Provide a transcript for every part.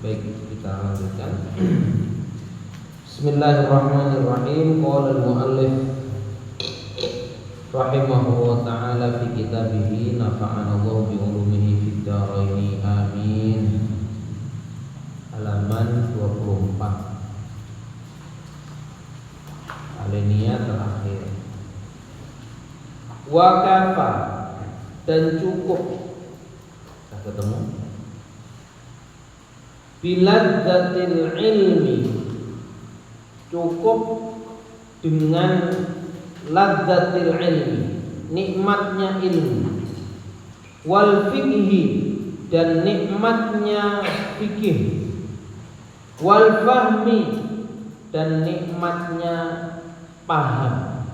Baik, kita lanjutkan. Bismillahirrahmanirrahim. Qala al-muallif rahimahullah ta'ala fi kitabih, nafa'anallahu bi ulumihi fid dharain amin. Halaman 24. Alinea terakhir. Wa kafa, dan cukup. Kita ketemu biladzatil ilmi, cukup dengan ladzatil ilmi, nikmatnya ilmu, wal fikhi, dan nikmatnya fikih, wal fahmi, dan nikmatnya paham.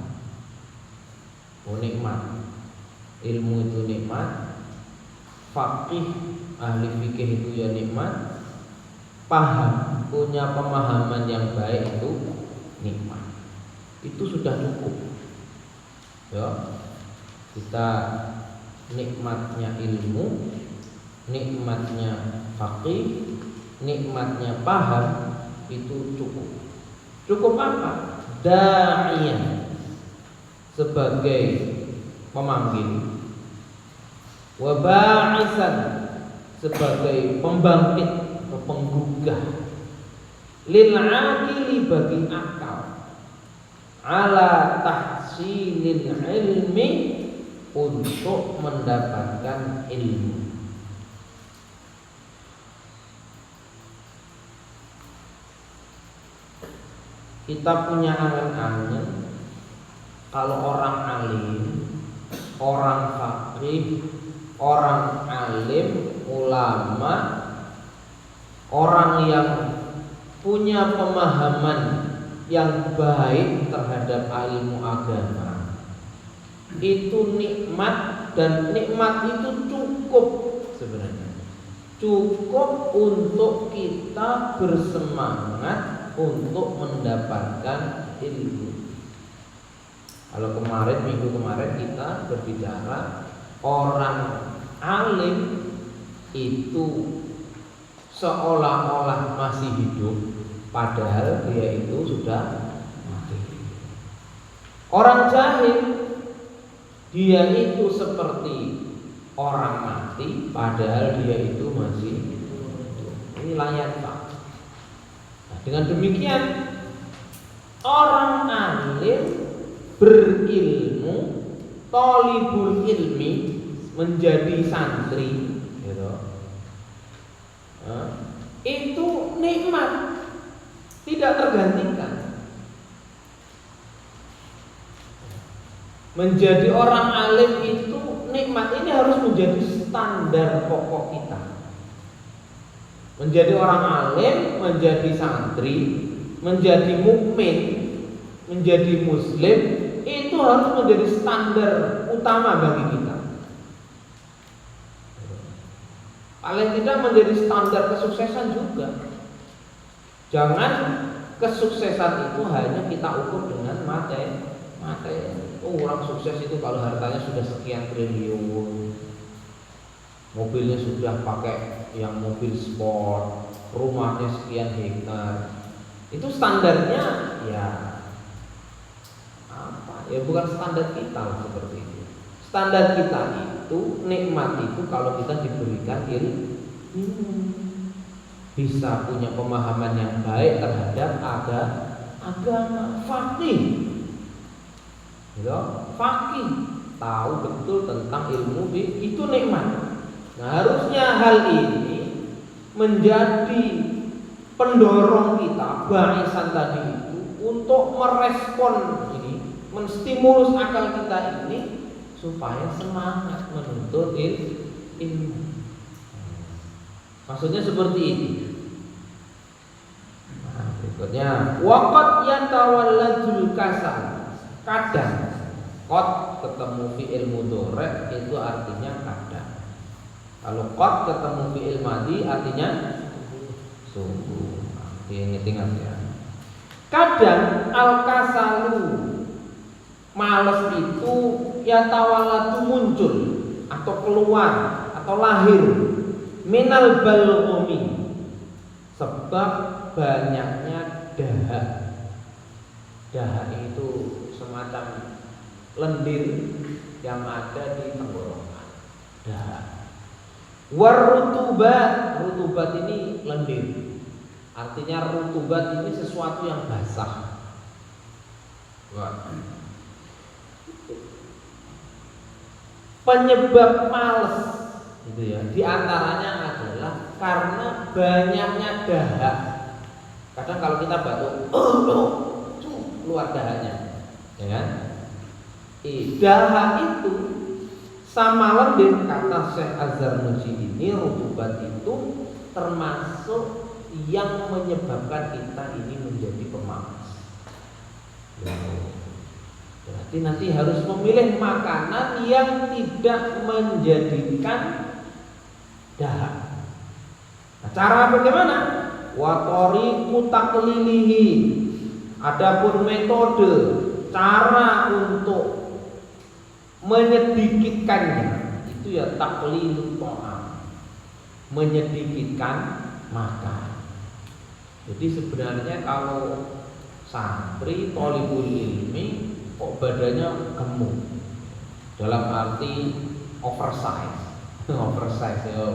Oh, nikmat ilmu itu nikmat, faqih ahli fikih itu ya nikmat, paham, punya pemahaman yang baik itu nikmat. Itu sudah cukup. Ya. Kita nikmatnya ilmu, nikmatnya faqih, nikmatnya paham, itu cukup. Cukup apa? Da'iyah, sebagai pemanggil, wa ba'isan, sebagai pembangkit atau penggugah, lil aqili, bagi akal, ala tahsilil ilmi, untuk mendapatkan ilmu. Kita punya angan-angan kalau orang alim, orang faqih, orang alim, ulama, orang yang punya pemahaman yang baik terhadap ilmu agama, itu nikmat, dan nikmat itu cukup sebenarnya. Cukup untuk kita bersemangat untuk mendapatkan ilmu. Kalau minggu kemarin kita berbicara orang alim itu seolah-olah masih hidup, padahal dia itu sudah mati. Orang jahil, dia itu seperti orang mati, padahal dia itu masih hidup. Ini layan Pak. Nah, dengan demikian orang alim, berilmu, thalibul ilmi, menjadi santri, gitu. Itu nikmat, tidak tergantikan. Menjadi orang alim itu nikmat. Ini harus menjadi standar pokok kita. Menjadi orang alim, menjadi santri, menjadi mukmin, menjadi muslim, itu harus menjadi standar utama bagi kita. Paling tidak menjadi standar kesuksesan juga. Jangan kesuksesan itu hanya kita ukur dengan materi. Oh, orang sukses itu kalau hartanya sudah sekian triliun, mobilnya sudah pakai yang mobil sport, rumahnya sekian hektar. Itu standarnya ya apa? Ya bukan standar kita seperti itu. Standar kita itu nikmat itu kalau kita diberikan ilmu, bisa punya pemahaman yang baik terhadap agama, faqih. Faqih, tahu betul tentang ilmu, itu nikmat. Nah, harusnya hal ini menjadi pendorong kita, ba'isan tadi itu, untuk merespon ini, menstimulus akal kita ini supaya semangat menuntut ilmu. Maksudnya seperti ini. Nah, berikutnya, waqad yatawalladul kasal. Kadang, qad ketemu fi'il mudhari' itu artinya kadang. Kalau qad ketemu fi'il madhi artinya sungguh. Ingat ya. Kadang al-kasalu, malas itu yatawalladu, muncul atau keluar atau lahir minal balghumi, sebab banyaknya dahak. Dahak itu semacam lendir yang ada di tenggorokan. Dahak. Warutubat, rutubat ini lendir. Artinya rutubat ini sesuatu yang basah. Penyebab males gitu ya. Di antaranya adalah karena banyaknya dahak. Kadang kalau kita batuk, keluar dahaknya, ya kan? Dahak itu sama lendir, kata Syekh Az-Zarnuji ini, rutubat itu termasuk yang menyebabkan kita ini menjadi pemalas. Berarti nanti harus memilih makanan yang tidak menjadikan dahak. Nah, cara bagaimana? Watoriku taklilihi. Adapun metode cara untuk menyedikitkannya itu ya taklilul ta'am, menyedikitkan makan. Jadi sebenarnya kalau santri thalibul ilmi kok badannya gemuk, dalam arti oversize ya,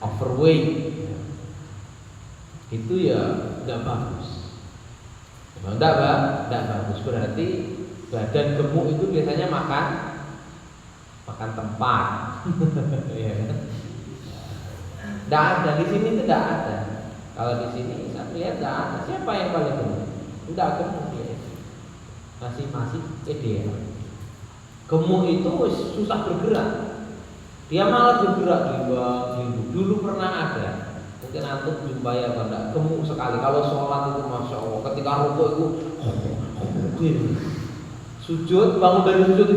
overweight, itu ya tidak bagus. Tidak bagus. Berarti badan gemuk itu biasanya makan tempat. Tidak ada di sini, tidak ada. Kalau di sini saya lihat tidak ada. Siapa yang paling gemuk? Tidak gemuk ya. Masih ideal. Gemuk itu susah bergerak. Dia malah bergerak dulu pernah ada. Mungkin antum jumpai apa enggak, gemuk sekali. Kalau sholat itu masya Allah, ketika rukuk itu sujud, bangun dari sujud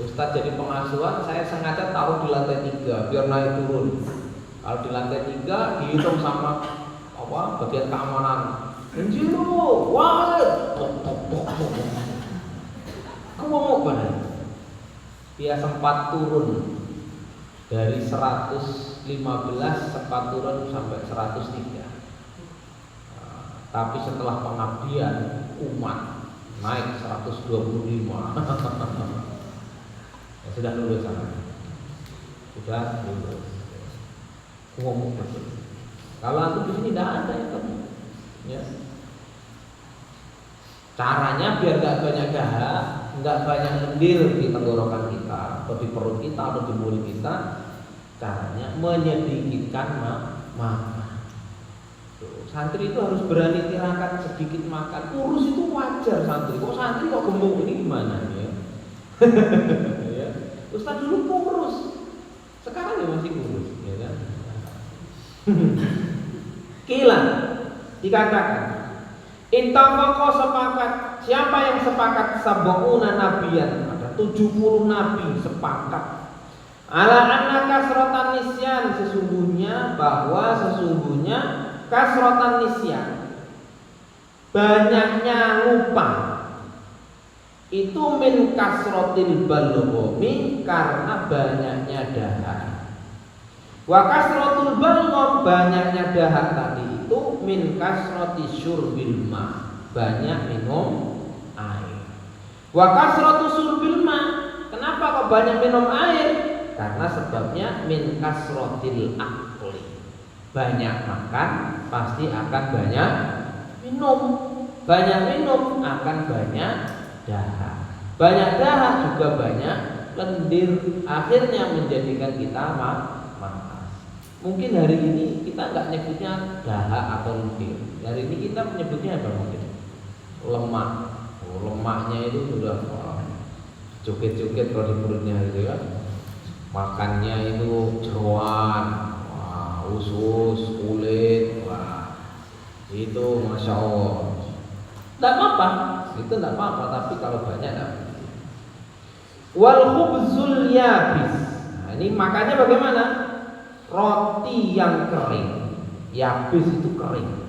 Ustadz jadi pengasuhan, saya sengaja taruh di lantai 3 biar naik turun. Kalau di lantai 3 dihitung sama bagian keamanan. Enjilu, wah, gemuk banget. Dia sempat turun dari 115 sempat turun sampai 103. Tapi setelah pengabdian umat naik 125. Ya, sudah lulus sana. Sudah lulus. Ngomong betul. Kalau antum di sini tidak ada itu. Ya. Caranya biar nggak banyak dahak, nggak banyak lendir di tenggorokan kita, atau di perut kita, atau di mulut kita. Caranya menyedikitkan makan. Santri itu harus berani tirakat sedikit makan. Kurus itu wajar santri. Kok santri kok gemuk ini gimana ya? Ya. Ustaz dulu kurus, sekarang ya masih kurus, ya kan? Kila dikatakan, intafaqo sepakat. Siapa yang sepakat? Sab'una nabiyan, ada 70 nabi sepakat. Ala anna kasratan nisyan, sesungguhnya kasratan nisyan, banyaknya lupa, itu min kasrotil balghomi, karena banyaknya dahak. Wa kasrotul balghom, banyaknya dahak tadi itu min kasroti syurbil ma, banyak minum air. Wa kasrotu syurbil ma, kenapa kok banyak minum air? Karena sebabnya min kasrotil akli, banyak makan pasti akan banyak minum. Banyak minum akan banyak dahak. Banyak dahak juga banyak lendir, akhirnya menjadikan kita malas. Mungkin hari ini kita nggak nyebutnya dahak atau lendir. Hari ini kita menyebutnya apa mungkin? Lemak. Lemaknya itu sudah joget-joget kalau di perutnya gitu ya. Makannya itu jeroan, usus, kulit, itu masya Allah. Tidak apa-apa, itu tidak apa-apa. Tapi kalau banyak tidak. Wal khubzul yabis. Nah, ini makannya bagaimana? Roti yang kering, yabis itu kering.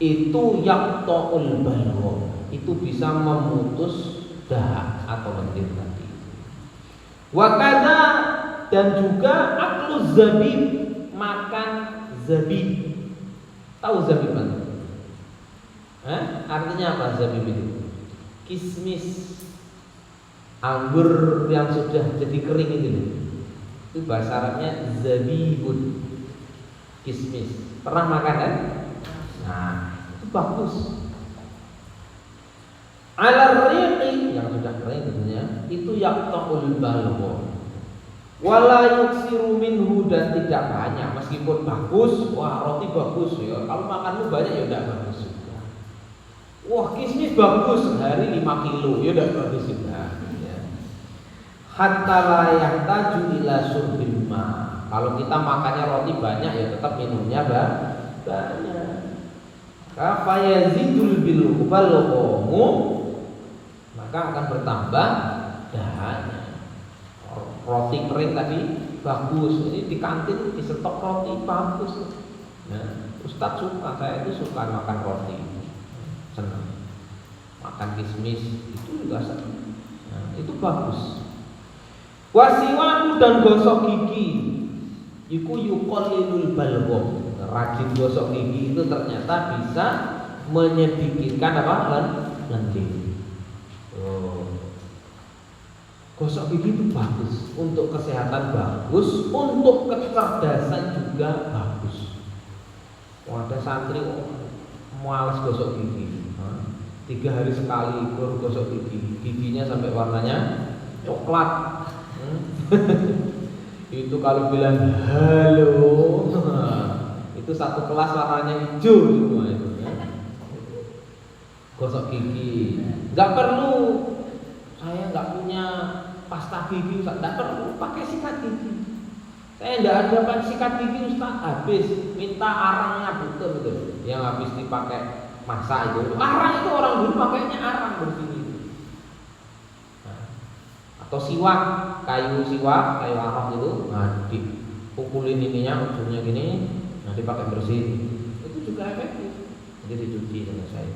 Itu yaqta'ul balwa, itu bisa memutus dahak atau lendir tadi. Wa kadza dan juga akluz zabib, makan zabib. Tahu zabib kan? Artinya apa zabib itu? Kismis, anggur yang sudah jadi kering itu bahasa Arabnya zabibun, kismis. Pernah makan kan? Nah, itu bagus. Ala riqi yang sudah kering tentunya itu yaqta'ul balgha. Wala yuksiru minhu, dan tidak banyak meskipun bagus. Wah, roti bagus ya. Kalau makanmu banyak ya tidak bagus juga. Wah, kismis bagus sehari 5 kilo ya tidak bagus juga. Ya. Hatta la yahtaju ila surbil ma. Kalau kita makannya roti banyak ya tetap minumnya banyak. Fa yazidul bil balghamu, maka akan bertambah dahannya. Roti kering tadi bagus, ini di kantin di stok roti bagus. Nah, Ustadz suka, saya itu suka makan roti, senang. Makan kismis itu juga senang. Nah, itu bagus. Wasiwaku dan gosok gigi, iku yuqallilul balgha. Rajin gosok gigi itu ternyata bisa menyedikitkan apa? Lendir. Gosok gigi itu bagus, untuk kesehatan bagus, untuk kecerdasan juga bagus. Ada santri malas gosok gigi, 3 hari sekali baru gosok gigi, giginya sampai warnanya coklat. Itu kalau bilang halo, itu satu kelas warnanya hijau semua itu. Gosok gigi, nggak perlu. Saya nggak punya pasta gigi, Ustaz. Nggak perlu pakai sikat gigi. Saya nggak ada sikat gigi, Ustaz. Habis minta arangnya betul, yang habis dipakai masa itu. Arang itu orang dulu pakainya arang begini. Nah, atau siwak, kayu arang itu, nah dipukulin ininya ujungnya gini, nah dipakai bersih. Itu juga efektif. Jadi dicuci dengan saya.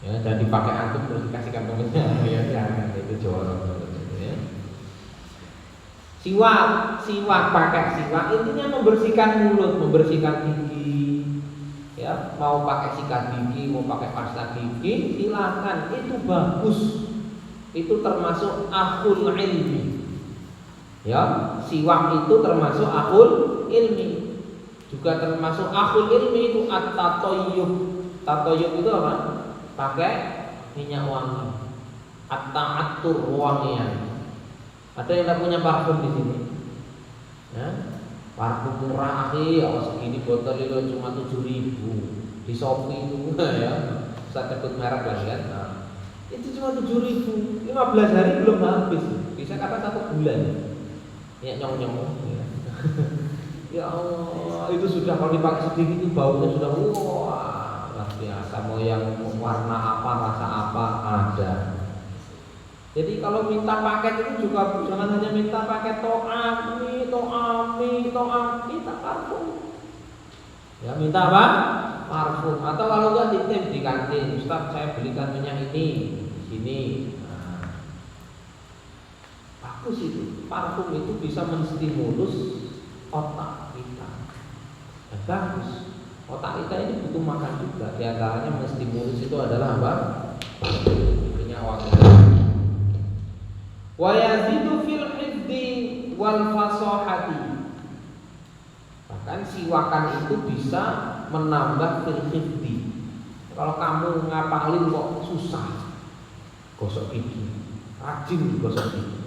Ya, dan dipakai antum terus dikasih kantongnya. Ya, jangan, itu jorok. Ya. Siwak pakai siwak intinya membersihkan mulut, membersihkan gigi. Ya, mau pakai sikat gigi, mau pakai pasta gigi, silakan, itu bagus. Itu termasuk akhul ilmi. Ya, siwak itu termasuk akhul ilmi. Juga termasuk akhul ilmi itu at-tatayyub. Tatayyub itu apa? Pakai minyak wangi, at-ta'attur, wangian. Ada yang tidak punya parfum di sini? Ya? Parfum murah segini botol itu cuma 7.000 di Shopee itu, ya. Saya sebut merek lagi kan? Nah, itu cuma 7.000, 15 hari belum habis, bisa kata 1 bulan. Ya nyong-nyong. Ya. Ya Allah, itu sudah kalau dipakai sedikit itu baunya sudah biasa, mau yang warna apa, rasa apa ada. Jadi kalau minta paket itu juga jangan hanya minta paket to'ami, minta parfum. Ya minta apa? Parfum. Atau kalau enggak titip di kantin, Ustaz saya belikan minyak ini di sini. Nah, bagus itu. Parfum itu bisa menstimulus otak kita. Dan bagus. Otak kita ini butuh makan juga. Di antaranya menstimulus itu adalah apa? Minyak wangi. Wa yazidu fil hifdi wal fasahati. Bahkan siwakan itu bisa menambah fil hifdi. Kalau kamu ngapalin kok susah gosok gigi, rajin gosok gigi.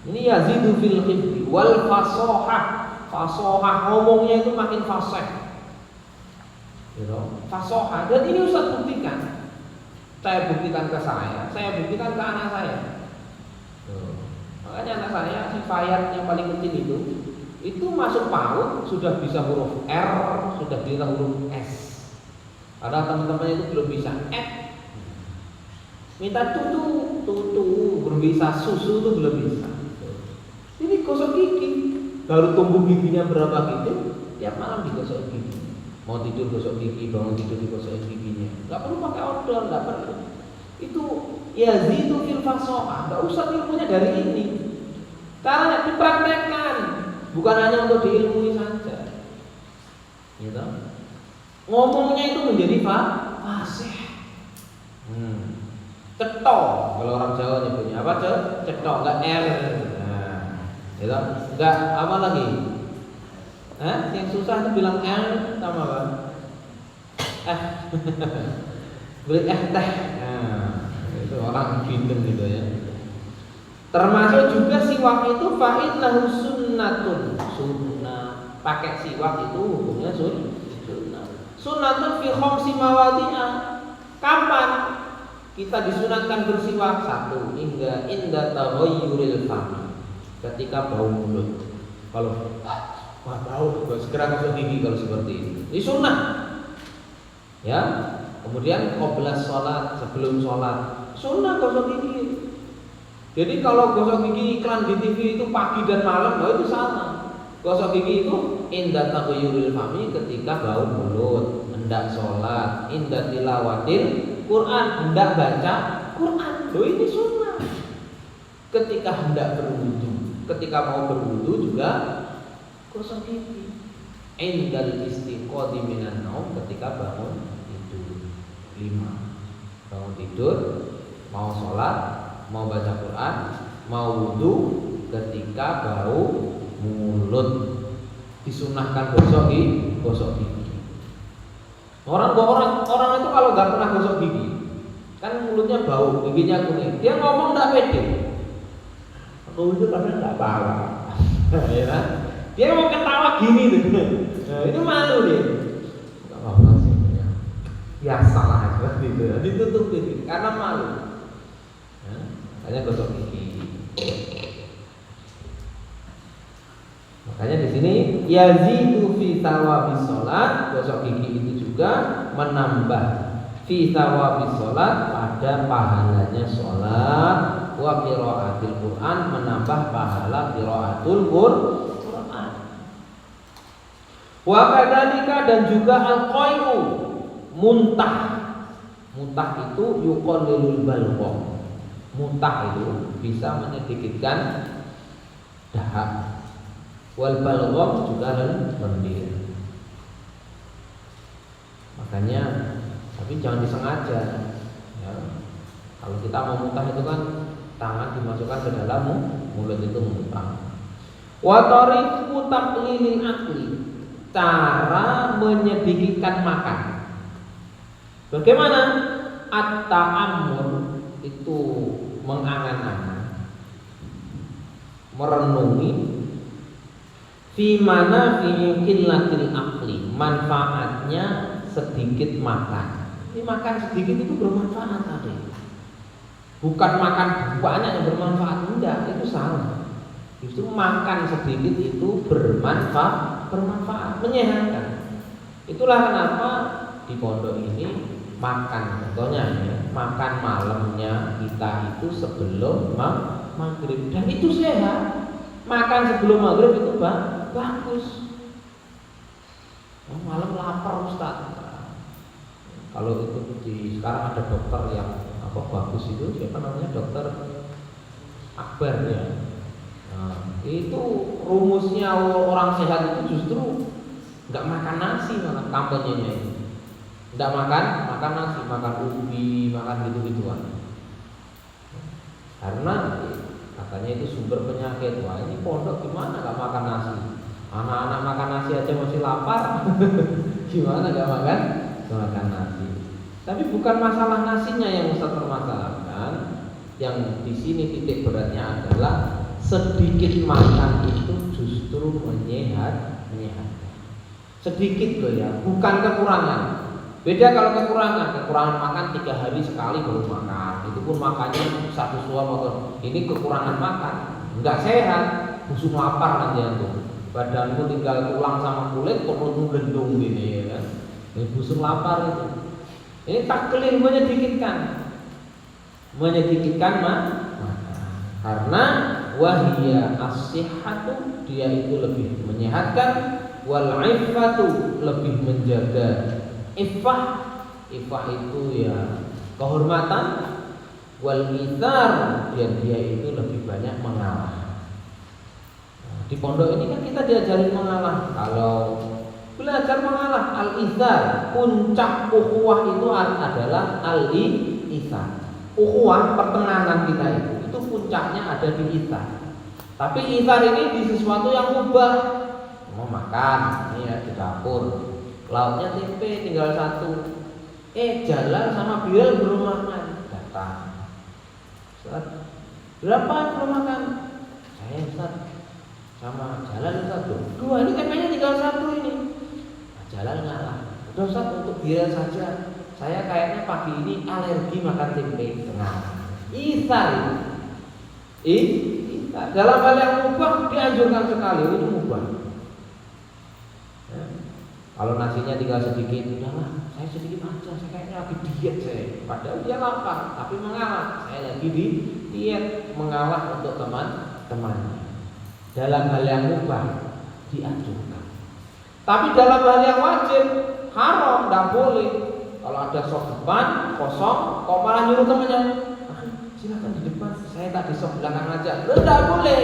Ini yazidu fil hifdi wal fasahah. Fasahah ngomongnya itu makin fasih. Fasoha, dan ini Ustaz buktikan. Saya buktikan ke saya buktikan ke anak saya. Makanya anak saya si Fayat yang paling kecil itu masuk PAUD sudah bisa huruf R, sudah bisa huruf S. Padahal teman-temannya itu belum bisa F. Minta tutu belum bisa, susu itu belum bisa. Ini gosok gigi, baru tumbuh giginya berapa gitu, tiap malam digosok gigi. Mau tidur gosok gigi, bangun tidur digosok giginya. Gak perlu pakai odol, gak perlu. Itu yazidu fil fasahah. Gak usah ilmunya dari ini. Caranya dipraktekkan, bukan hanya untuk diilmui saja. Gitu. Ngomongnya itu menjadi fasih. Cetok, kalau orang Jawa nyebutnya apa? Cetok, enggak R. Nah, gitu. Enggak apa lagi? Yang susah itu bilang R sama apa? Beli teh. Nah, itu orang bindeng gitu ya. Termasuk juga siwak itu fa'innahu sunnatun. Sunnah. Pakai siwak itu hukumnya sunnah. Sunnatun fi khamsi mawadi'a. Kapan kita disunatkan bersiwak? Satu, hingga inda taghayyuril fami. Ketika bau mulut. Kalau bau, segera gosok gigi kalau seperti ini. Ini sunnah. Ya. Kemudian qabla sholat, sebelum sholat, sunnah gosok gigi. Jadi kalau gosok gigi iklan di TV itu pagi dan malam, itu salah. Gosok gigi itu inda taghayyuril fami, ketika bau mulut, hendak sholat, inda tilawatil Quran, hendak baca Quran. Ini sunnah. Ketika hendak berwudu, ketika mau berwudu juga gosok gigi. Indal istiqodhi minan naum, ketika bangun tidur. 5. Bangun tidur, mau sholat, mau baca Quran, mau wudu, ketika bau mulut disunahkan gosok gigi. Orang itu kalau nggak pernah gosok gigi, kan mulutnya bau, giginya kuning, dia ngomong nggak pede. Oh itu karena nggak bawa, ya kan? Dia mau ketawa gini tuh, nah, itu malu dia. Nggak apa-apa sih, ya salah aja gitu, ditutupin karena malu. Makanya gosok gigi. Makanya di sini yazidu fi thawabis sholat, gosok gigi itu juga menambah fi thawabis sholat, pada pahalanya sholat, wa qiraatil Quran, menambah pahala qiraatul Quran. Wa kadzalika, dan juga al-qai'u, muntah. Muntah itu yuqallilul balgham. Muntah itu bisa menyedikitkan dahak. Wal balgham juga lendir. Makanya, tapi jangan disengaja. Ya. Kalau kita mau muntah itu kan tangan dimasukkan ke dalam mulut itu muntah. Wa tariqu taqlilil akli, cara menyedikitkan makan. Bagaimana? At-ta'ammur itu mengangan-angan, merenungi fi mana fi qillatil akli, manfaatnya sedikit makan. Ini makan sedikit itu bermanfaat tadi. Bukan makan banyak yang bermanfaat, enggak, itu salah. Justru makan sedikit itu bermanfaat, menyehatkan. Itulah kenapa di pondok ini makan, contohnya ya, makan malamnya kita itu sebelum maghrib, dan itu sehat. Makan sebelum maghrib itu bagus. Malam lapar Ustaz. Kalau itu sekarang ada dokter yang bagus itu, siapa namanya, dokter Akbar ya. Nah, itu rumusnya orang sehat itu justru nggak makan nasi, malah kampanyenya itu. Nggak makan nasi, makan ubi, makan gitu-gituan. Karena katanya itu sumber penyakit. Wah, ini pondok gimana nggak makan nasi? Anak-anak makan nasi aja masih lapar. Gimana nggak makan nasi? Tapi bukan masalah nasinya yang Ustaz permasalahkan. Yang di sini titik beratnya adalah sedikit makan itu justru menyehatkan. Sedikit loh ya, bukan kekurangan. Beda kalau kekurangan makan 3 hari sekali baru makan. Itu pun makannya 1 suap atau ini kekurangan makan, nggak sehat, busuk lapar nanti antum. Badanmu tinggal tulang sama kulit, perutmu gendung gini ya kan. Ini busuk lapar itu. Ini taklil, menyedikitkan karena wahia as-sihhatu, dia itu lebih menyehatkan, wal iffatu, lebih menjaga iffah itu ya kehormatan, wal ithar, dan dia itu lebih banyak mengalah. Di pondok ini kan kita diajarin mengalah. Kalau belajar mengalah, al-izar, puncak ukhuwah itu adalah al-izar. Ukhuwah pertengahan kita itu puncaknya ada di izar. Tapi izar ini di sesuatu yang mubah. Mau makan, ini ya di dapur. Lauknya tempe tinggal satu. Jalan sama Bilal belum makan. Datang. Ustaz, berapa belum makan? Saya Ustaz, sama jalan Ustaz, dua ini tempenya tinggal satu ini. Nah, jalan ngalah. Udah Ustaz, untuk Bilal saja. Saya kayaknya pagi ini alergi makan tempe. Isar. Dalam hal yang mubah dianjurkan sekali, itu mubah. Ya. Kalau nasinya tinggal sedikit, udahlah, saya sedikit aja, saya kayaknya lagi diet saya. Padahal dia lapar, tapi mengalah. Saya lagi di diet, mengalah untuk teman-temannya. Dalam hal yang mubah dianjurkan. Tapi dalam hal yang wajib haram, tidak boleh. Kalau ada sop depan kosong, kok malah nyuruh temannya, silakan di depan, saya tak di sop belakang aja. Tidak boleh.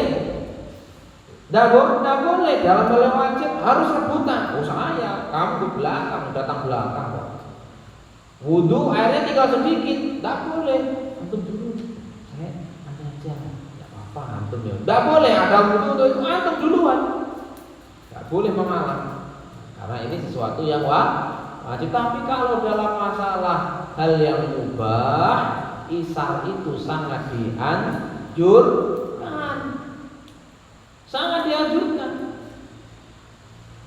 Tidak boleh. Dalam hal yang wajib harus rebutan. Oh saya, kamu ke belakang, datang belakang kok. Wudu airnya tinggal sedikit, tidak boleh. Antum dulu, saya antum aja, tidak apa-apa antum ya. Tidak boleh ada wudu itu antum duluan. Tidak boleh mengalah. Karena ini sesuatu yang wajib. Tapi kalau dalam masalah hal yang mubah, isar itu sangat dianjurkan. Sangat dianjurkan.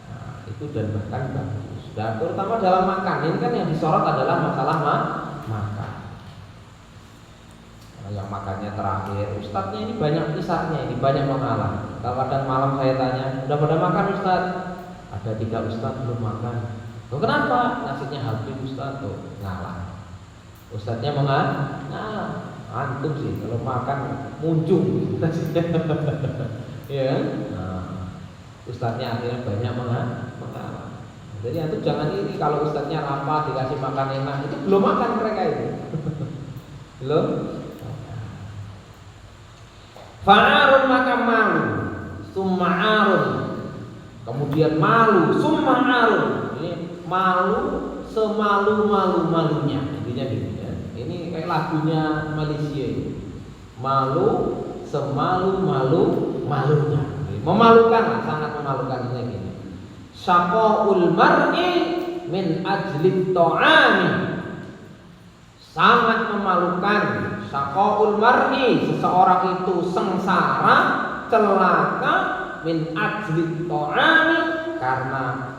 Nah, itu dan bahkan bagus. Dan terutama dalam makan, ini kan yang disorot adalah masalah makan. Nah, yang makannya terakhir, ustadznya ini banyak isarnya, ini banyak mengalah. Kalau kadang malam saya tanya, udah pada makan Ustaz? Ada 3 ustadz belum makan. Loh kenapa? Nasinya habis Ustaz, tuh ngalah. Ustadznya mengalah. Antum sih kalau makan muncung nasinya. Ya, nah, ustadznya akhirnya banyak mengalah. Jadi antum jangan iri kalau ustadznya ramah dikasih makan enak, itu belum makan mereka itu. Belum. Fa'arun maka malu, summa'arun, kemudian malu, summa'arun. Ini malu semalu-malu-malunya, intinya gitu ya. Ini kayak lagunya Malaysia. Malu semalu-malu-malunya. Memalukan, sangat memalukan ini gini. Syaqaul mar'i min ajli ta'ami. Sangat memalukan. Syaqaul mar'i, seseorang itu sengsara, celaka min ajli ta'ami, karena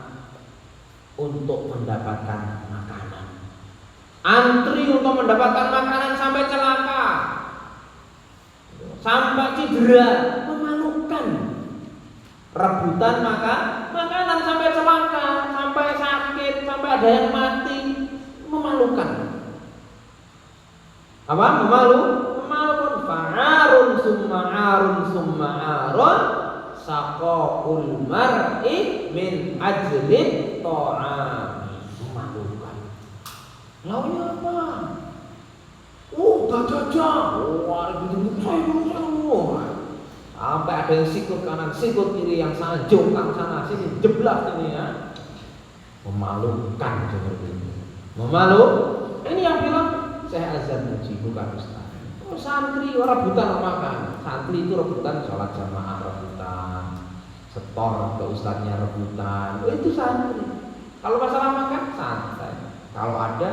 untuk mendapatkan makanan. Antri untuk mendapatkan makanan sampai celaka, sampai cedera, memalukan. Rebutan makanan sampai celaka, sampai sakit, sampai ada yang mati, memalukan. Apa? Memalukan. Fa'arun summa'arun saqaul mar'i min ajli ta'am. Memalukan. Launya apa? Jajah. Wah, sampai ada yang sikut kanan, sikut kiri, yang sana jongkang sana sini, jeblak ini ya. Memalukan seperti ini. Ini yang bilang saya azan muji, bukan ustaz. Oh, santri rebutan makan. Santri itu rebutan sholat jamaah, rebutan setor ke ustaznya, rebutan. Oh, itu santri. Kalau masalah makan santai. Kalau ada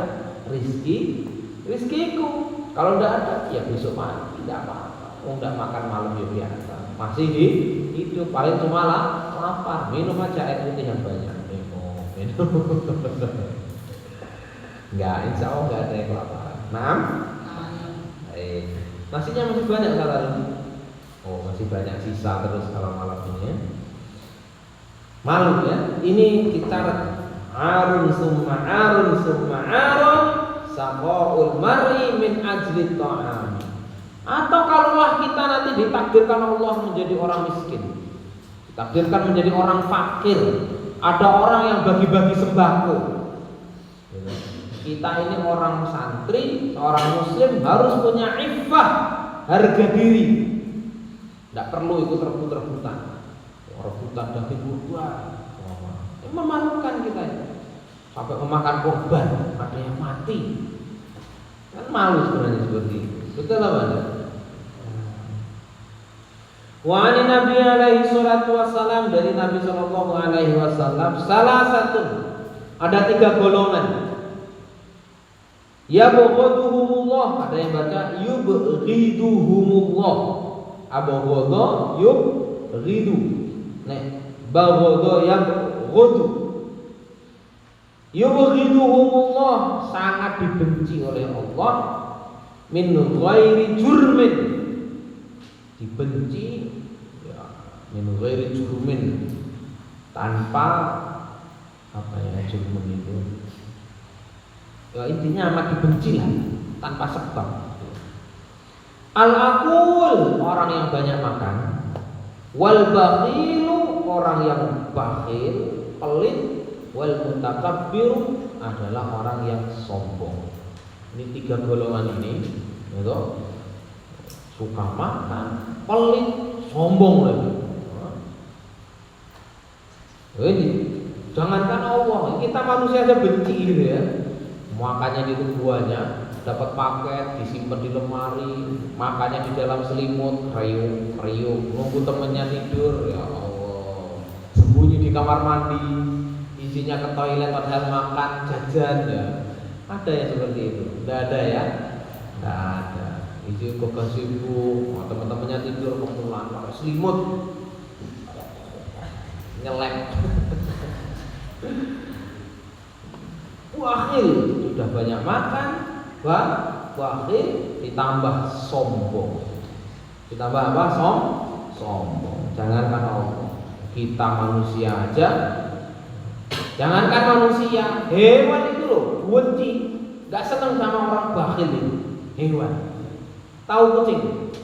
rizkiku. Kalau tidak ada, ya besok mati, tidak apa-apa. Oh, tidak makan malam ya biasa. Masih hidup, paling cuma lapar. Minum aja air putih yang banyak. Minum. Enggak, insya Allah enggak ada yang kelaparan. Nah, nasinya masih banyak kata. Oh, masih banyak sisa terus kalau malam ini ya. Malu ya. Ini kita arun summa'arun saqaul mar'i min ajli ta'am. Atau kalaulah kita nanti ditakdirkan Allah menjadi orang miskin, ditakdirkan menjadi orang fakir, ada orang yang bagi-bagi sembako. Kita ini orang santri, seorang muslim harus punya iffah, harga diri. Tidak perlu ikut rebut-rebutan. rebutan daging kurban, memalukan kita sampai memakan korban, ada yang mati, kan malu sebenarnya seperti itu. Betul apa enggak? Wa ani Nabi alaihi salatu wassalam, dari Nabi sallallahu alaihi wasallam, salah satu ada 3 golongan. Yabghaduhumullah, ada yang baca yubghiduhumullah. Abghadha yubghidu. Nek baghadha yabghadu. Yubghiduhumullah, sangat dibenci oleh Allah, min ghairi jurmin, dibenci ya, min ghairi jurmin, tanpa apa ya jurmin itu ya, intinya amat dibenci lah, tanpa sebab. Al-aqul, orang yang banyak makan. Wal bakhilu, orang yang bakhil, pelit. Wal mutakabbiru, adalah orang yang sombong. Ini 3 golongan ini, gitu. Suka makan, pelit, sombong lagi. Jadi jangankan Allah, kita manusia aja benci gitu ya. Makannya di tubuhnya, dapat paket disimpan di lemari, makannya di dalam selimut, kriuk, nunggu temennya tidur, ya Allah. Sembunyi di kamar mandi, isinya ke toilet padahal makan jajan ya. Ada yang seperti itu? Tidak ada ya? Tidak ada. Isi kok sibuk, teman-temannya tidur kemulan pakai selimut, nyelek. Wakhil, sudah banyak makan, wakhil, ditambah sombong. Ditambah apa? Sombong. Jangankan Allah, kita manusia aja. Jangankan manusia, hewan itu loh, benci, nggak senang sama orang bakhil itu. Hewan. Tahu kucing?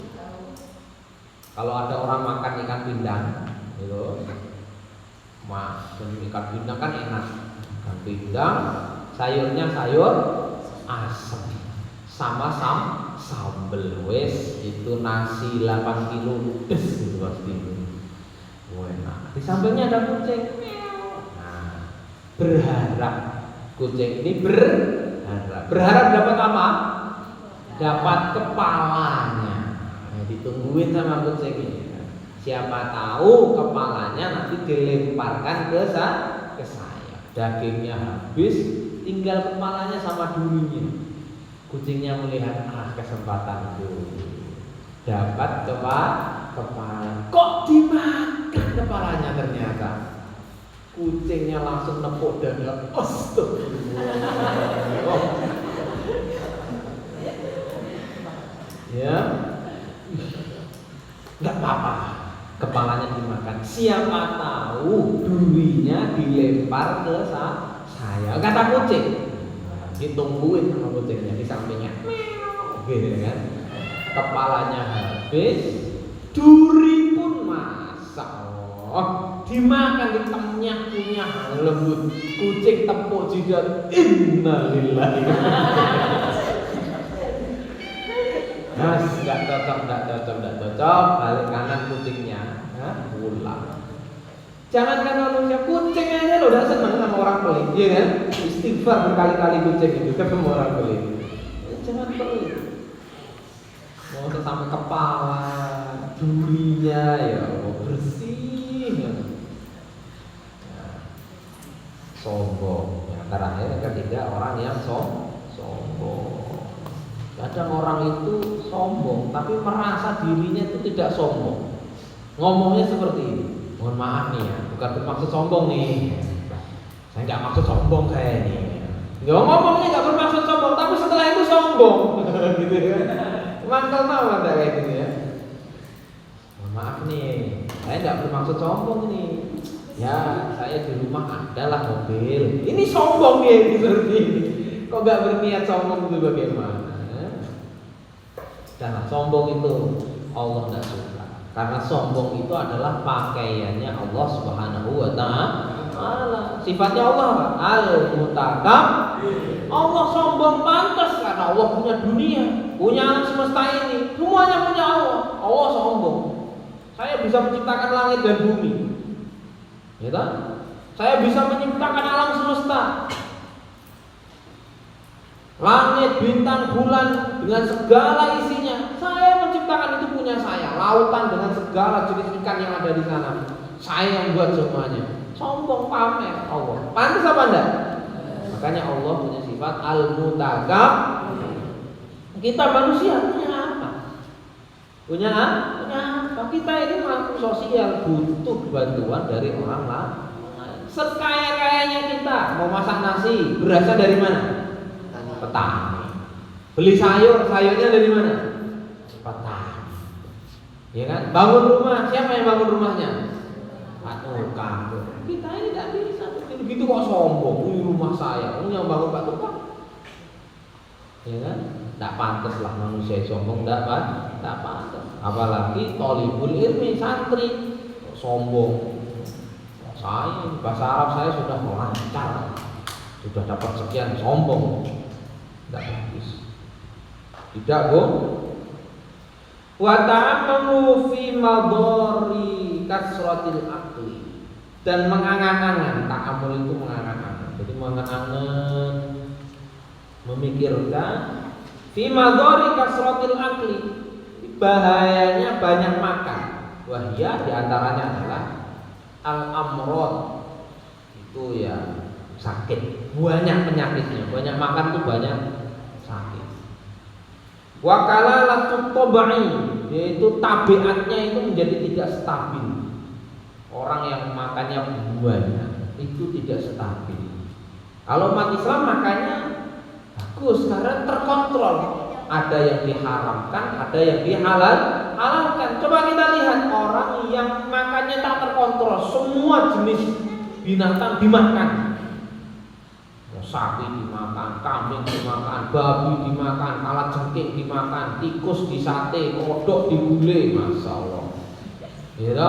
Kalau ada orang makan ikan pindang, gitu, ikan pindang kan enak. Ikan pindang, sayurnya sayur asem, sama sambel, wes itu nasi 8 kilo, des itu pasti. Enak. Di sampingnya ada kucing. Nah, berharap kucing ini berharap dapat apa? Dapat kepalanya. Nah, ditungguin sama kucing ini. Siapa tahu kepalanya nanti dilemparkan ke saya. Dagingnya habis, tinggal kepalanya sama durinya. Kucingnya melihat, kesempatanku, dapat kepala. Kok dimakan kepalanya ternyata? Kucingnya langsung nepuk dada. Astagfirullah. Ya, nggak apa-apa, kepalanya dimakan. Siapa tahu durinya dilempar ke saya. Kata kucing, ditungguin sama kucingnya di sampingnya, gitu kan? Kepalanya habis, duri pun masak. Dimakan, dikunyah lembut. Kucing tepuk jidat. Innalillahi. Nggak cocok. Balik kanan kucingnya, pulang. Jangankan manusia, kucing aja lo udah seneng sama orang pelit, ya kan? Istighfar berkali-kali kucing itu ketemu orang pelit. Jangan pelit. Mau sampai kepala, durinya ya bersih. Sombong. Yang terakhir ketiga, orang yang sombong. Kadang orang itu sombong, tapi merasa dirinya itu tidak sombong. Ngomongnya seperti ini. Mohon maaf nih ya, bukan bermaksud sombong nih. Saya nggak maksud sombong saya ini. Ngomongnya nggak bermaksud sombong, tapi setelah itu sombong, gitu ya. Mantel mau ada kayak gitu ya. Mohon maaf nih, saya nggak bermaksud sombong nih. Ya, saya di rumah adalah mobil. Ini sombong dia seperti ini. Kok nggak berniat sombong itu bagaimana? Jangan sombong itu Allah tidak suka. Karena sombong itu adalah pakaiannya Allah Subhanahu wa ta'ala. Sifatnya Allah apa? Al-Mutakab. Allah sombong pantas karena Allah punya dunia, punya alam semesta ini, semuanya punya Allah. Allah sombong. Saya bisa menciptakan langit dan bumi. Ya kan? Saya bisa menciptakan alam semesta. Langit, bintang, bulan dengan segala isinya. Saya menciptakan, itu punya saya. Lautan dengan segala jenis ikan yang ada di sana. Saya yang buat semuanya. Sombong, pamer Allah. Pantas apa enggak? Makanya Allah punya sifat al-mutakabbir. Kita manusia punya apa? Punya apa? Kita ini makhluk sosial, butuh bantuan dari orang lain. Sekaya-kayanya kita mau masak nasi, berasal dari mana? Petani. Beli sayur, sayurnya dari mana? Petani. Ya kan? Bangun rumah, siapa yang bangun rumahnya? Pak tukang. Kita ini tidak bisa begitu kok sombong. Ini rumah saya, ini yang bangun Pak tukang. Ya kan? Tidak pantas lah manusia sombong, tidak pantas. Apalagi tolibul ilmi, santri sombong. Saya bahasa Arab saya sudah lancar, sudah dapat sekian, sombong. Tidak bagus. Tidak, Bu. Wa ta'ammu fi madari kasratil aqli, dan mengangan-angan. Ta'amul itu mengangan-angan. Jadi mengangan-angan, memikirkan fi madari kasratil aqli, bahayanya banyak makan. Wahya diantaranya adalah al-amrod, itu ya sakit, banyak penyakitnya. Banyak makan itu banyak sakit. Wakalalatu tobai, yaitu tabiatnya itu menjadi tidak stabil. Orang yang makannya banyak itu tidak stabil. Kalau umat Islam makannya bagus karena terkontrol. Ada yang diharamkan, ada yang dihalalkan. Coba kita lihat orang yang makannya tak terkontrol, semua jenis binatang dimakan. Sapi dimakan, kambing dimakan, babi dimakan, kalajengking dimakan, tikus disate, kodok digulai, masya Allah. Ya,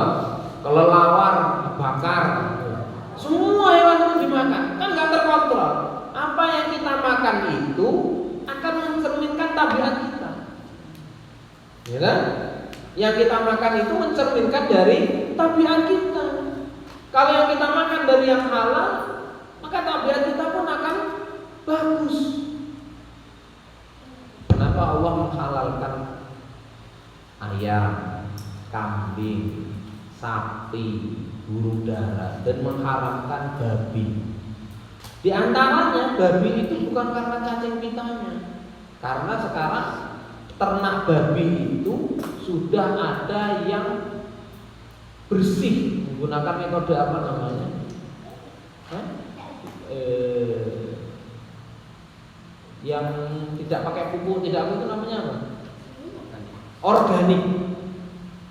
kelelawar dibakar, semua hewan itu dimakan, kan nggak terkontrol. Apa yang kita makan itu akan mencerminkan tabiat kita. Ya kan? Yang kita makan itu mencerminkan dari tabiat kita. Kalau yang kita makan dari yang halal, maka tabiat kita pun akan bagus. Kenapa Allah menghalalkan ayam, kambing, sapi, burung dara, dan mengharamkan babi? Di antaranya babi itu bukan karena cacing pitanya, karena sekarang ternak babi itu sudah ada yang bersih menggunakan metode apa namanya? Yang tidak pakai pupuk, tidak apa itu namanya apa? Organik.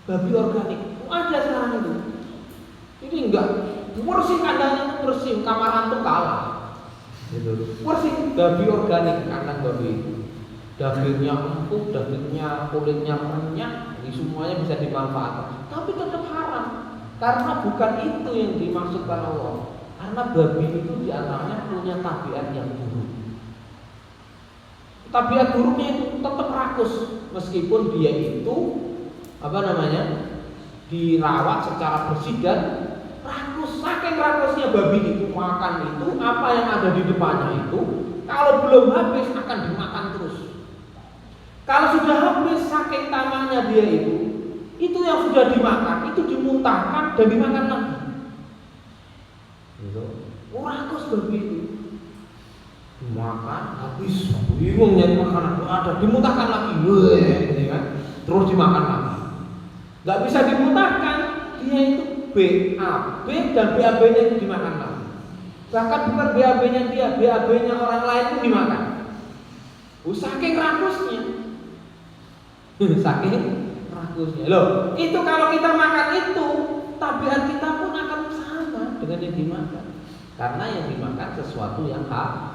Babi organik. Ada sekarang itu. Ini enggak bersih, kandangnya itu bersih, kamar hantu kalah. Gitu. Bersih, babi organik, kandang babi itu. Dagingnya empuk, dagingnya, kulitnya renyah, ini semuanya bisa dimanfaatkan. Tapi tetap haram, karena bukan itu yang dimaksudkan Allah. Karena babi itu diantaranya punya tabiat yang buruk. Tabiat buruknya itu tetap rakus, meskipun dia itu apa namanya dirawat secara bersih dan rakus. Saking rakusnya babi itu, makan itu apa yang ada di depannya itu, kalau belum habis akan dimakan terus. Kalau sudah habis, saking tamaknya dia itu yang sudah dimakan itu dimuntahkan dan dimakan lagi. Rakus babi itu dimakan habis, bingung nyari makanan, ada dimuntahkan lagi, gitu kan? Terus dimakan lagi. Nggak bisa dimuntahkan, dia itu BAB dan BAB-nya itu dimakan lagi. Bahkan bukan BAB-nya dia, BAB-nya orang lain pun dimakan. Saking rakusnya, saking rakusnya. Loh, itu kalau kita makan itu, tabiat kita pun akan sama dengan yang dimakan. Karena yang dimakan sesuatu yang haram.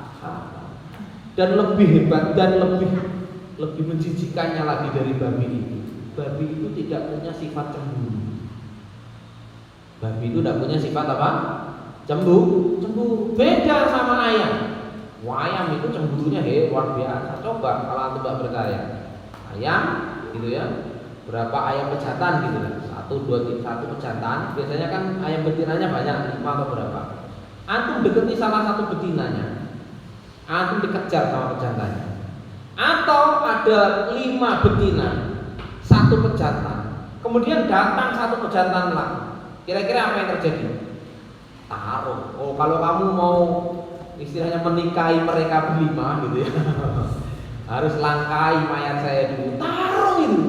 Dan lebih hebat dan lebih menjijikannya lagi dari babi itu. Babi itu tidak punya sifat cemburu. Babi itu tidak punya sifat apa? Cemburu. Beda sama ayam. Ayam itu cemburunya luar biasa. Coba kalau antum tidak percaya, ayam gitu ya, berapa ayam pejantan gitu kan, 1 pejantan, biasanya kan ayam betinanya banyak, 5 atau berapa. Antum deketi salah satu betinanya, antum dikejar sama pejantannya. Atau ada 5 betina, 1 pejantan, kemudian datang 1 pejantan lagi. Kira-kira apa yang terjadi? Taruh. Oh, kalau kamu mau istilahnya menikahi mereka berlima gitu ya, harus langkai mayat saya dulu. Taruh itu.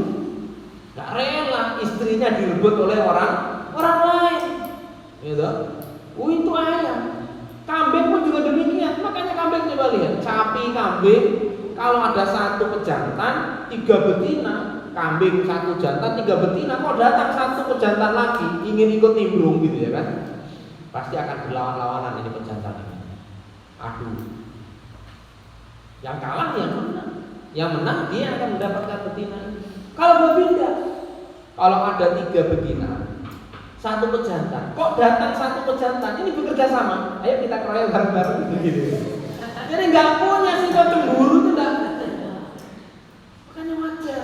Gak rela istrinya direbut oleh orang lain. Gitu. Itu ayam. Kambing pun juga demikian. Makanya kambing coba lihat, sapi, kambing, kalau ada 1 pejantan, 3 betina, kambing 1 jantan, 3 betina, kok datang 1 pejantan lagi ingin ikut nimbrung gitu ya kan? Pasti akan berlawan-lawanan ini pejantan ini. Aduh. Yang kalah yang menang. Yang menang dia akan mendapatkan betina ini. Kalau berbeda, kalau ada 3 betina, 1 pejantan, kok datang 1 pejantan, ini bekerja sama. Ayo kita keroyok bareng-bareng gitu. Jadi nggak punya sifat cemburu itu enggak. Makanya wajar.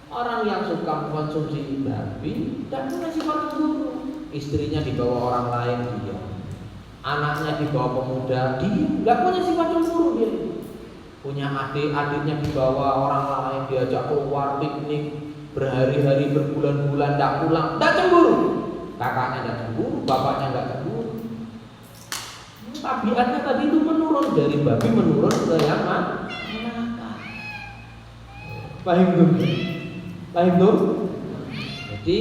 Orang yang suka mengkonsumsi babi tidak punya sifat cemburu. Istrinya dibawa orang lain dia, anaknya dibawa pemuda dia, nggak punya sifat cemburu dia. Punya adiknya dibawa orang lain, diajak keluar piknik berhari-hari berbulan-bulan tidak pulang, tidak cemburu. Kakaknya tidak cemburu, bapaknya nggak cemburu. Tabiatnya tadi itu menurun dari babi menurun ke yang nakal. Paham tuh? Paham tuh? Jadi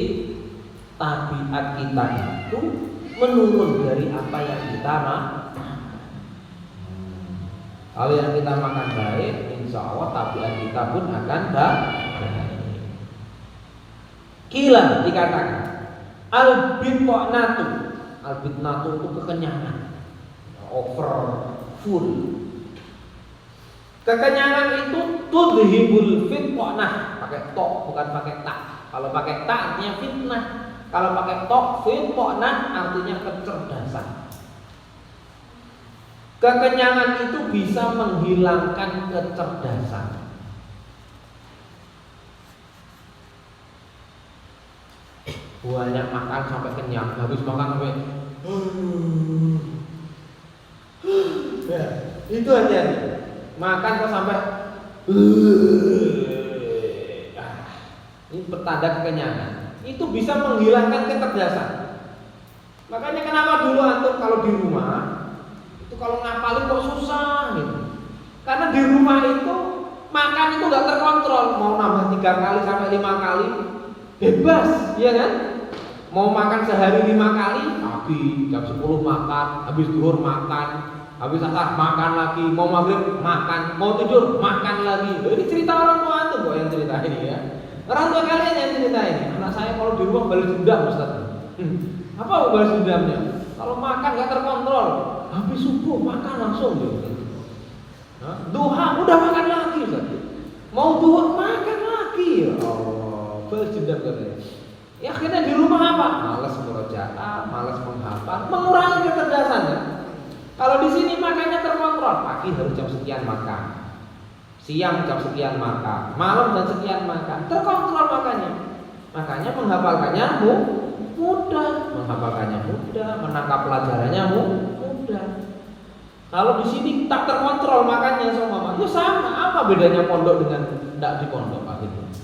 tabiat kita itu menurun dari apa yang kita makan. Kalau yang kita makan baik, insya Allah tabiat kita pun akan baik. Kila dikatakan al-bitnatu. Al-bitnatu itu kekenyangan, over full. Kekenyangan itu tudhibul fitnah, pakai tok bukan pakai tak. Kalau pakai tak artinya fitnah. Kalau pakai tok fitnah artinya kecerdasan. Kekenyangan itu bisa menghilangkan kecerdasan. Banyak makan sampai kenyang, habis makan sampai ya, itu aja. Makan kok sampai ini pertanda kekenyangan. Itu bisa menghilangkan kecerdasan. Makanya kenapa dulu antum kalau di rumah itu kalau ngapalin kok susah gitu. Karena di rumah itu makan itu nggak terkontrol, mau nambah 3 kali sampai 5 kali bebas, ya kan? Mau makan sehari 5 kali, pagi jam 10 makan, habis zuhur makan, habis asar makan lagi, mau maghrib makan, mau tidur makan lagi. Ini cerita orang tua antum kok yang cerita ini ya. Orang tua kalian yang cerita ini. Anak saya kalau di rumah balas dendam, Ustaz. Apa balas dendamnya? Kalau makan nggak terkontrol, habis subuh makan langsung gitu. Duha udah makan lagi, Ustaz. Mau duha makan lagi. Ya Allah, balas dendam katanya. Ya akhirnya di rumah apa? Malas murojaah, malas menghafal, mengurangi kecerdasannya. Kalau di sini makannya terkontrol, pagi harus jam sekian makan, siang jam sekian makan, malam jam sekian makan, terkontrol makannya. Makanya menghafalkannya mudah, menangkap pelajarannya mudah. Kalau di sini tak terkontrol makannya sama, itu sama. Apa bedanya pondok dengan tidak di pondok Pak itu?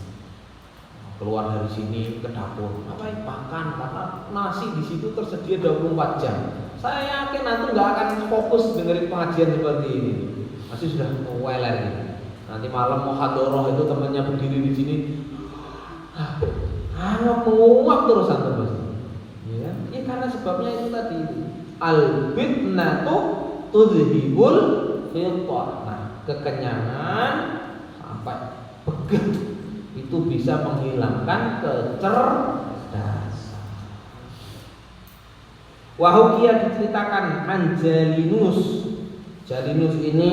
Keluar dari sini ke dapur, apa makan karena nasi di situ tersedia 24 jam. Saya yakin nanti nggak akan fokus dengerin pengajian seperti ini. Masih sudah weler gitu. Nanti malam mau hadoroh itu temannya berdiri di sini, muak terus antum pasti. Ya, ini karena sebabnya itu tadi al-bitnatu tudhibul fitnah. Nah, kekenyangan sampai begitu itu bisa menghilangkan kecerdasan. Wahukia diceritakan Angelinus. Jalinus ini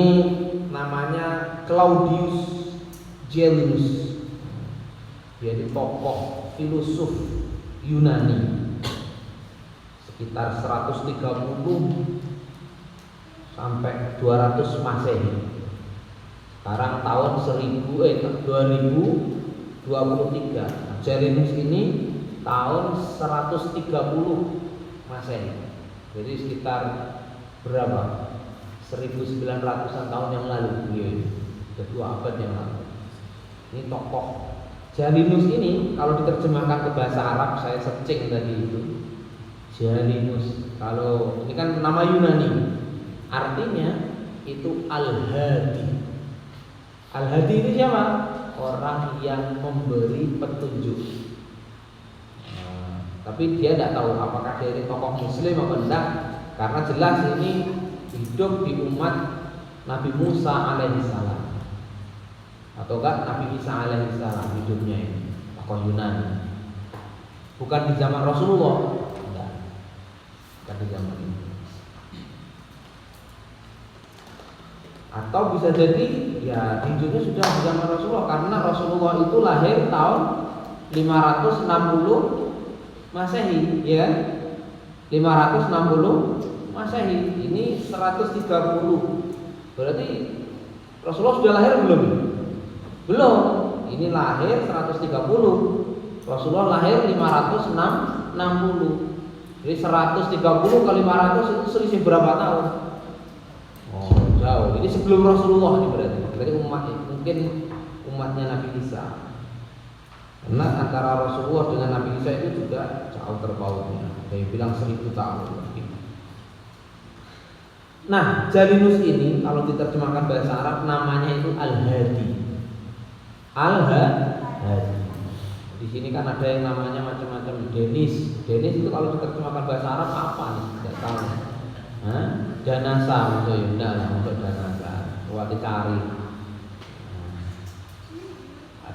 namanya Claudius Jalinus. Dia di tokoh filosof Yunani sekitar 130 sampai 200 Masehi. Sekarang tahun 2023. Jalinus ini tahun 130 Masehi. Jadi sekitar berapa? 1900-an tahun yang lalu beliau ini. Sudah 2 abad yang lalu. Ini tokoh Jalinus ini kalau diterjemahkan ke bahasa Arab, saya searching tadi itu. Jalinus, kalau ini kan nama Yunani, artinya itu Al-Hadi. Al-Hadi itu siapa? Orang yang memberi petunjuk. Tapi dia tidak tahu apakah dia ini tokoh Muslim atau tidak, karena jelas ini hidup di umat Nabi Musa alaihissalam, atau enggak Nabi Isa alaihissalam hidupnya ini, tokoh Yunani. Bukan di zaman Rasulullah, tidak. Bukan di zaman ini. Atau bisa jadi ya hidupnya sudah di zaman Rasulullah, karena Rasulullah itu lahir tahun 560 Masehi, ya, 560 Masehi. Ini 130. Berarti Rasulullah sudah lahir belum? Belum. Ini lahir 130. Rasulullah lahir 560. Jadi 130 kali 500 itu selisih berapa tahun? Oh, jauh. Ini sebelum Rasulullah ini berarti. Berarti mungkin umatnya Nabi Isa. Karena antara Rasulullah dengan Nabi Isa itu juga jauh terpautnya. Ada yang bilang 1000 tahun lebih. Nah, Jalinus ini kalau diterjemahkan bahasa Arab namanya itu Al-Hadi. Al-Hadi. Di sini kan ada yang namanya macam-macam. Denis. Denis itu kalau diterjemahkan bahasa Arab apa nih? Tidak tahu. Hah? Danasa maksudnya, enggak lah, untuk danasa. Buat dicari.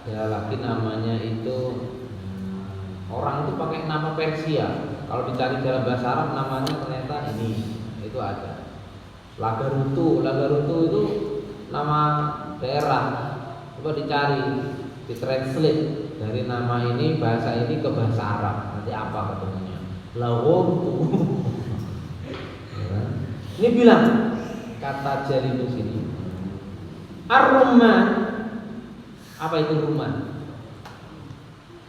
Ada lagi namanya itu orang itu pakai nama Persia. Kalau dicari dalam bahasa Arab namanya ternyata ini, itu ada. Lagarutu itu nama daerah. Coba dicari, ditranslate dari nama ini, bahasa ini ke bahasa Arab. Nanti apa ketemunya? Lagorutu. Ini bilang kata Jalinus ini Ar-Rumman. Apa itu rumman?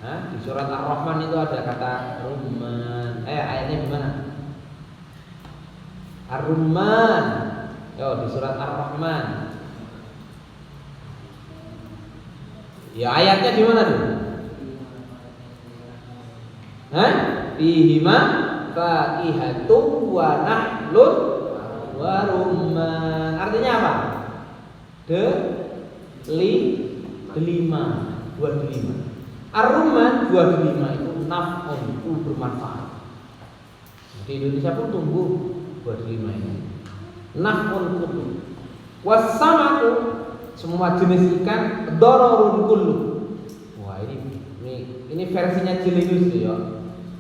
Di surat Ar-Rahman itu ada kata rumman. Ayatnya gimana? Ar-Rumman. Yo, di surat Ar-Rahman. Ya, ayatnya gimana tuh? Fihima faqihatun wa nahlun wa rumman. Artinya apa? Delima, buah delima. Ar-rumman, buah delima itu naf'un, itu bermanfaat. Di Indonesia pun tumbuh buah delima ini. Naf'un kutu. Wasamatu, semua jenis ikan dararun kullu. Wah, ini versinya Jalinus ya.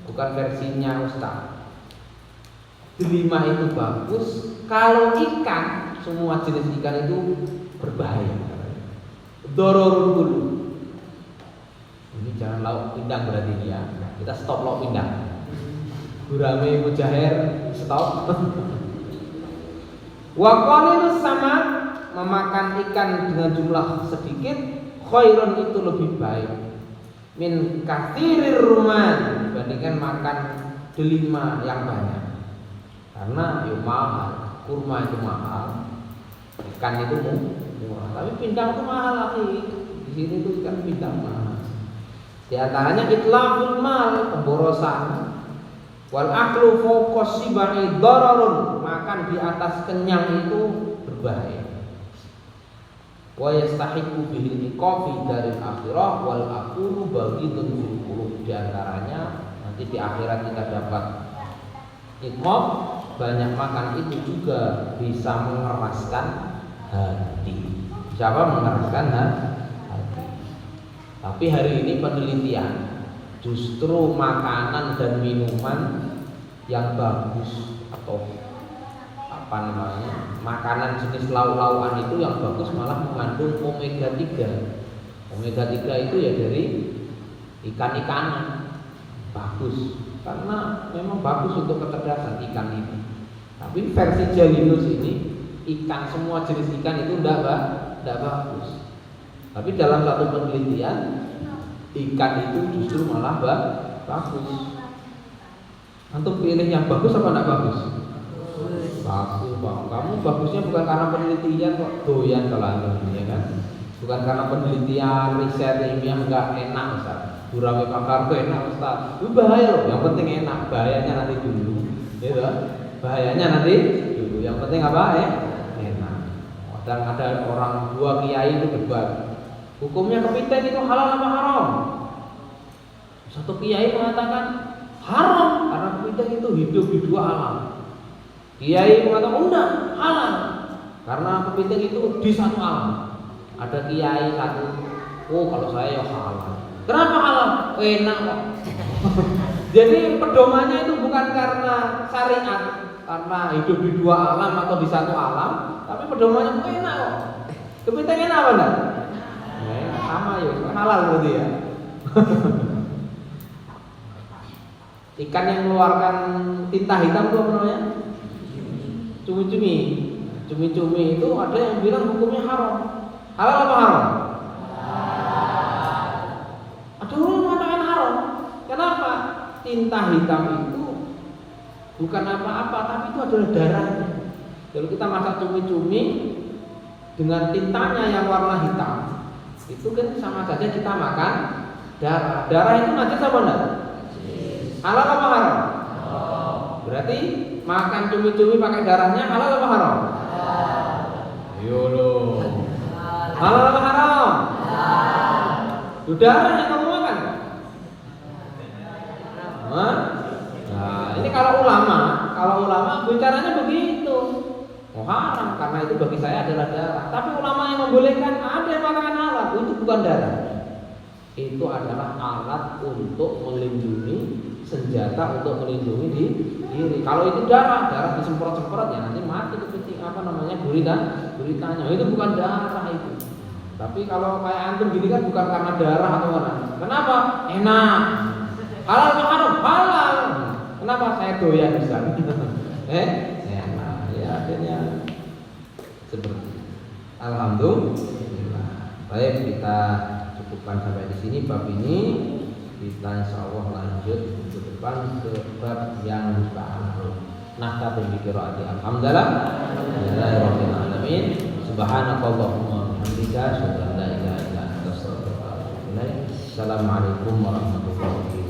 Bukan versinya Ustaz. Delima itu bagus. Kalau ikan, semua jenis ikan itu berbahaya. Dororun dulu. Ini jangan lauk pindang berarti ini ya. Kita stop lauk pindang. Gurame mujaher stop. Waqalil sama memakan ikan dengan jumlah sedikit khairun itu lebih baik min kathirir rumman dibandingkan makan delima yang banyak. Karena ya mahal, kurma itu mahal, ikan itu murah. Tapi pindang itu mahal lagi. Di sini tuh ikan pindang mahal. Di antaranya itlaqul mal, pemborosan. Wal aklu fawqa sibai dararun, makan di atas kenyang itu berbahaya. Wa yastahiqu bihi iqafi dari akhirah wal aqulu baghidun fil qulub. Di antaranya nanti di akhirat kita dapat iqaf, banyak makan itu juga bisa mengeraskan hati. Siapa mengeraskan hati? Tapi hari ini penelitian justru makanan dan minuman yang bagus atau apa namanya makanan jenis lauk-laukan itu yang bagus malah mengandung omega 3. Omega 3 itu ya dari ikan-ikanan, bagus karena memang bagus untuk kecerdasan ikan ini. Tapi versi Jalinus ini ikan, semua jenis ikan itu tidak bagus. Tapi dalam satu penelitian ikan itu justru malah bagus. Antum pilih yang bagus apa enggak bagus? Bagus, Bang. Kamu bagusnya bukan karena penelitian kok, doyan kalau antum ya kan? Bukan karena penelitian, riset ilmiah enggak enak Ustaz. Gurame bakar tuh enak Ustaz. Itu bahaya loh. Yang penting enak, bahayanya nanti dulu. Gitu. Bahayanya nanti dulu. Yang penting apa? Enak. Dan ada orang dua kiai itu debat. Hukumnya kepiting itu halal apa haram? Satu kiai mengatakan haram karena kepiting itu hidup di dua alam. Kiai mengatakan enggak, halal karena kepiting itu di satu alam. Ada kiai satu, oh kalau saya ya halal. Kenapa halal? Enak kok. Jadi pedomannya itu bukan karena syariat, karena hidup di dua alam atau di satu alam, tapi pedomannya enak kok. Kepiting enak apa enggak? Sama ya, halal berarti ya. Ikan yang mengeluarkan tinta hitam itu apa namanya? Cumi-cumi. Cumi-cumi itu ada yang bilang hukumnya haram. Halal apa haram? Ada orang mengatakan haram. Kenapa? Tinta hitam itu bukan apa-apa, tapi itu adalah darahnya. Kalau kita masak cumi-cumi dengan tintanya yang warna hitam, itu kan sama saja kita makan darah. Darah itu najis apa enggak? Halal apa haram? Berarti makan cumi-cumi pakai darahnya halal apa haram? Ayo loh. Halal apa haram? Itu darah yang kamu makan. Nah, ini kalau ulama bicaranya begitu. Oh haram karena itu bagi saya adalah darah. Tapi ulama yang membolehkan ada yang mengatakan halal, itu bukan darah. Itu adalah alat untuk melindungi, senjata untuk melindungi diri. Kalau itu darah disemprot-semprot ya nanti mati kepiting guritanya. Itu bukan darah itu. Tapi kalau kayak antum gini kan bukan karena darah atau mana. Kenapa? Enak. Halal atau haram? Halal. Kenapa? Saya doyan bisa. Enak. Ya akhirnya seperti itu. Alhamdulillah. Baik, kita cukupkan sampai di sini bab ini. Kita insyaallah lanjut ke depan ke bab yang baru. Nahtatu bi qiraati alhamdulillah. Alhamdulillahirabbil alamin. Subhanakallahumma wa bihamdika asyhadu an la ilaha illa anta astaghfiruka wa atubu ilaik. Assalamualaikum warahmatullahi wabarakatuh.